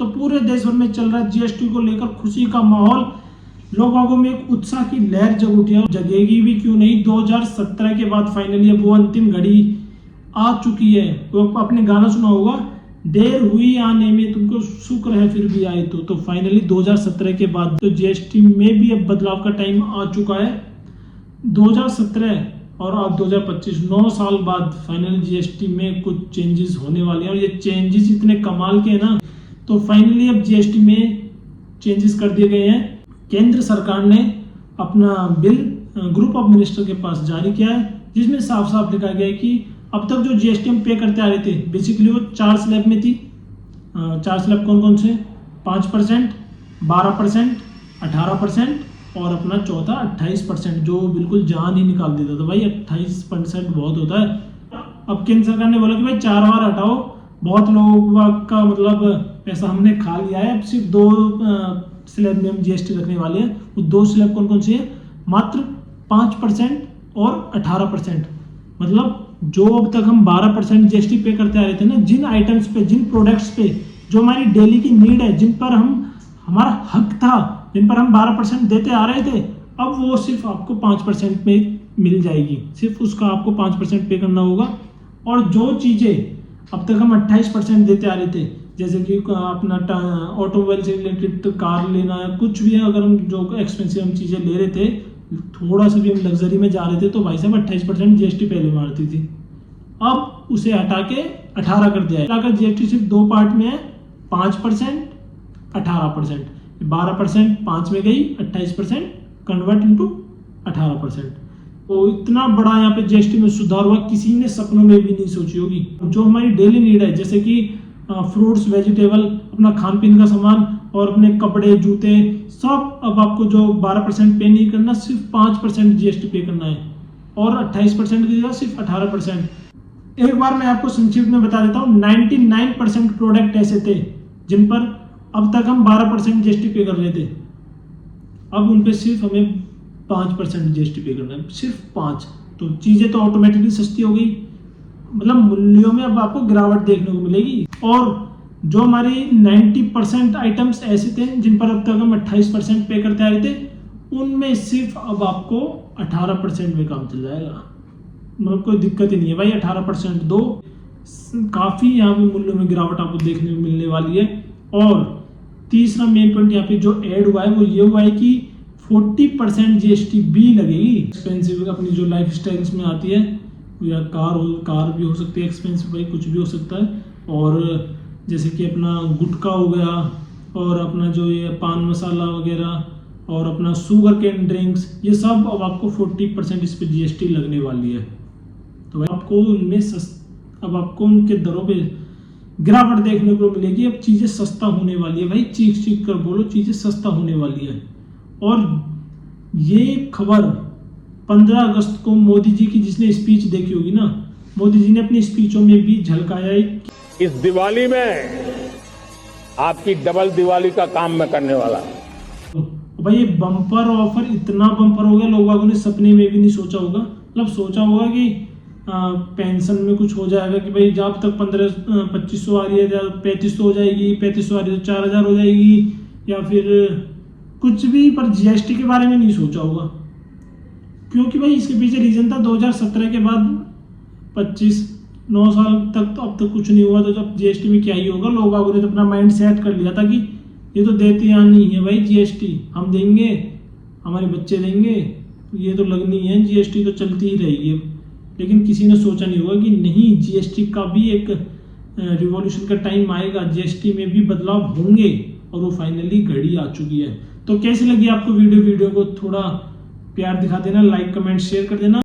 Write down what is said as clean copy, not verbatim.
तो पूरे देश भर में चल रहा है जीएसटी को लेकर खुशी का माहौल। लोगों में एक उत्साह की लहर जग उठी है, जगेगी भी क्यों नहीं। 2017 के बाद फाइनली अब वो अंतिम घड़ी आ चुकी है। तो आपने गाना सुना होगा, देर हुई आने में तुमको शुक्र है फिर भी आए। तो फाइनली 2017 के बाद तो जीएसटी में भी अब बदलाव का टाइम आ चुका है। 2017 और अब 2025 9 साल बाद फाइनली जीएसटी में कुछ चेंजेस होने वाले हैं, और ये चेंजेस इतने कमाल के हैं ना। तो फाइनली अब जीएसटी में चेंजेस कर दिए गए हैं। केंद्र सरकार ने अपना बिल ग्रुप ऑफ मिनिस्टर के पास जारी किया है, जिसमें साफ साफ लिखा गया है कि अब तक जो जीएसटी हम पे करते आ रहे थे, बेसिकली वो 4 स्लैब में थी। 4 स्लैब कौन कौन से? 5%, 12%, 18% और अपना चौथा 28%, जो बिल्कुल जान ही निकाल देता था। भाई 28% बहुत होता है। अब केंद्र सरकार ने बोला कि भाई 4 बार हटाओ, बहुत लोगों का मतलब पैसा हमने खा लिया है। अब सिर्फ 2 स्लैब में हम जीएसटी रखने वाले हैं। वो 2 स्लैब कौन कौन से हैं? मात्र 5% और 18%। मतलब जो अब तक हम 12% जीएसटी पे करते आ रहे थे ना, जिन आइटम्स पे, जिन प्रोडक्ट्स पे जो हमारी डेली की नीड है, जिन पर हमारा हक था, जिन पर हम 12% देते आ रहे थे, अब वो सिर्फ आपको 5% में मिल जाएगी। सिर्फ उसका आपको 5% पे करना होगा। और जो चीज़ें अब तक हम 28% देते आ रहे थे, जैसे कि अपना ऑटोमोबाइल से रिलेटेड कार लेना है, कुछ भी है, अगर हम जो एक्सपेंसिव हम चीज़ें ले रहे थे, थोड़ा सा भी हम लग्जरी में जा रहे थे, तो भाई साहब 28% जीएसटी पहले मारती थी। अब उसे हटा के 18 कर दिया है। अगर जीएसटी सिर्फ 2 पार्ट में है, 5%, 18%। 12% 5 में गई, 28% कन्वर्ट इनटू 18%। तो इतना बड़ा यहाँ पे जीएसटी में सुधार हुआ, किसी ने सपनों में भी नहीं सोची होगी। जो हमारी डेली नीड है, जैसे कि फ्रूट्स, वेजिटेबल, अपना खान पीन का सामान और अपने कपड़े, जूते, सब अब आपको जो 12% पे नहीं करना, सिर्फ 5% जीएसटी पे करना है। और 28% की जगह सिर्फ 18%। एक बार मैं आपको संक्षिप्त में बता देता हूँ, 99% प्रोडक्ट ऐसे थे जिन पर अब तक हम 12% जीएसटी पे कर रहे थे। अब उन पे सिर्फ हमें 5% जीएसटी पे करना है, सिर्फ 5। तो चीज़ें तो ऑटोमेटिकली सस्ती हो गई, मतलब मूल्यों में अब आपको गिरावट देखने को मिलेगी। और जो हमारी 90% आइटम्स ऐसे थे जिन पर अब तक हम 28% पे करते आ रहे थे, उनमें सिर्फ अब आपको 18% में काम चल जाएगा। मतलब कोई दिक्कत ही नहीं है भाई, 18% दो। काफ़ी यहाँ पे मूल्यों में गिरावट आपको देखने को मिलने वाली है। और तीसरा मेन पॉइंट यहाँ पे जो ऐड हुआ है वो ये हुआ है कि 40% जीएसटी भी लगेगी। एक्सपेंसिव अपनी जो लाइफ स्टाइल्स में आती है, या कार भी हो सकती है एक्सपेंसिव, भाई कुछ भी हो सकता है। और जैसे कि अपना गुटखा हो गया, और अपना जो ये पान मसाला वगैरह, और अपना शुगर कैन ड्रिंक्स, ये सब अब आपको 40% इस पर जीएसटी लगने वाली है। तो भाई आपको उनमें अब आपको उनके दरों पे गिरावट देखने को मिलेगी। अब चीज़ें सस्ता होने वाली है भाई, चीख चीख कर बोलो, चीज़ें सस्ता होने वाली है। और ये खबर 15 अगस्त को मोदी जी की जिसने स्पीच देखी होगी ना, मोदी जी ने अपनी स्पीचों में भी झलकाया है। इस दिवाली में आपकी डबल दिवाली का काम मैं करने वाला हूं। भाई ये बम्पर ऑफर इतना बम्पर हो गया, लोगों ने सपने में भी नहीं सोचा होगा। मतलब सोचा होगा कि पेंशन में कुछ हो जाएगा कि भाई जब तक 2500 आ रही है 3500 हो जाएगी, 3500 आ रही है तो 4000 हो जाएगी, या फिर कुछ भी, पर जीएसटी के बारे में नहीं सोचा होगा। क्योंकि भाई इसके पीछे रीजन था 2017 के बाद 9 साल तक तो अब तक कुछ नहीं हुआ। तो जब जीएसटी में क्या ही होगा, लोगों ने तो अपना माइंड सेट कर लिया था कि ये तो देती आनी है भाई, जीएसटी हम देंगे, हमारे बच्चे देंगे, ये तो लगनी है, जीएसटी तो चलती ही रहेगी। लेकिन किसी ने सोचा नहीं होगा कि नहीं, जीएसटी का भी एक रिवॉल्यूशन का टाइम आएगा, जीएसटी में भी बदलाव होंगे, और वो फाइनली घड़ी आ चुकी है। तो कैसी लगी आपको वीडियो को थोड़ा प्यार दिखा देना, लाइक कमेंट शेयर कर देना।